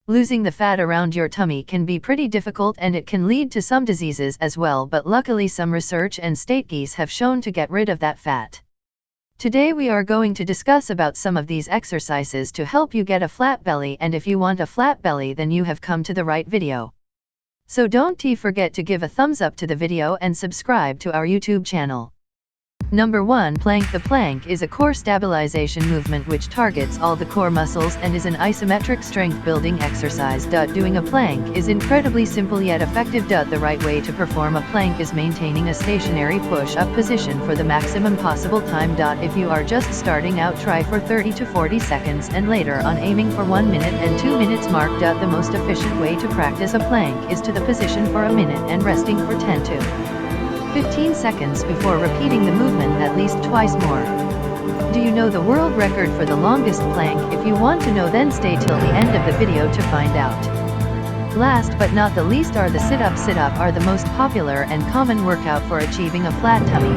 Losing the fat around your tummy can be pretty difficult and it can lead to some diseases as well, but luckily some research and studies have shown to get rid of that fat. Today we are going to discuss about some of these exercises to help you get a flat belly, and if you want a flat belly then you have come to the right video. So don't forget to give a thumbs up to the video and subscribe to our YouTube channel. Number 1. Plank. The plank is a core stabilization movement which targets all the core muscles and is an isometric strength building exercise. Doing a plank is incredibly simple yet effective. The right way to perform a plank is maintaining a stationary push-up position for the maximum possible time. If you are just starting out, try for 30 to 40 seconds and later on aiming for 1 minute and 2 minutes mark. The most efficient way to practice a plank is to the position for a minute and resting for 10 to 15 seconds before repeating the movement at least twice more. Do you know the world record for the longest plank? If you want to know, then stay till the end of the video to find out. Last but not the least are the sit-up. Sit-up are the most popular and common workout for achieving a flat tummy.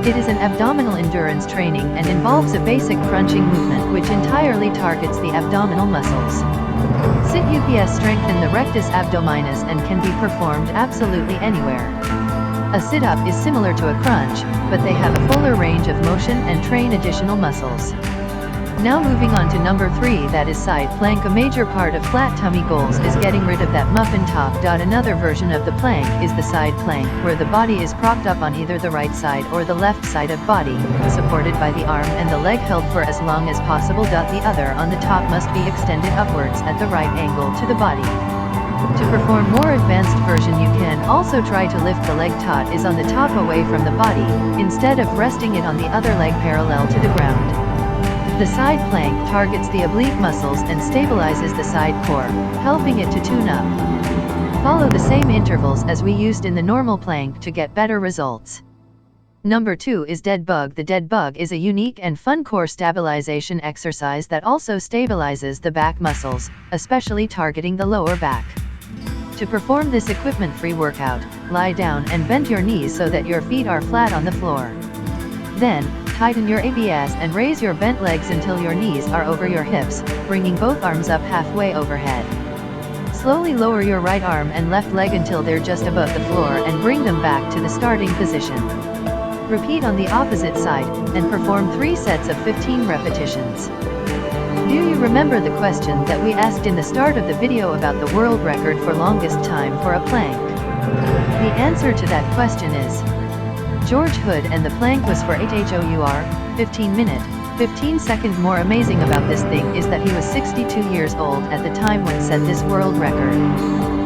It is an abdominal endurance training and involves a basic crunching movement which entirely targets the abdominal muscles. Sit-ups strengthen the rectus abdominis and can be performed absolutely anywhere. A sit-up is similar to a crunch, but they have a fuller range of motion and train additional muscles. Now moving on to number 3, that is side plank. A major part of flat tummy goals is getting rid of that muffin top. Another version of the plank is the side plank, where the body is propped up on either the right side or the left side of body, supported by the arm and the leg held for as long as possible. The other on the top must be extended upwards at the right angle to the body. To perform more advanced version, you can also try to lift the leg. Is on the top away from the body, instead of resting it on the other leg parallel to the ground. The side plank targets the oblique muscles and stabilizes the side core, helping it to tune up. Follow the same intervals as we used in the normal plank to get better results. Number 2 is dead bug. The dead bug is a unique and fun core stabilization exercise that also stabilizes the back muscles, especially targeting the lower back. To perform this equipment-free workout, lie down and bend your knees so that your feet are flat on the floor. Then, tighten your abs and raise your bent legs until your knees are over your hips, bringing both arms up halfway overhead. Slowly lower your right arm and left leg until they're just above the floor and bring them back to the starting position. Repeat on the opposite side, and perform 3 sets of 15 repetitions. Do you remember the question that we asked in the start of the video about the world record for longest time for a plank? The answer to that question is George Hood, and the plank was for 15 minute, 15 second. More amazing about this thing is that he was 62 years old at the time when set this world record.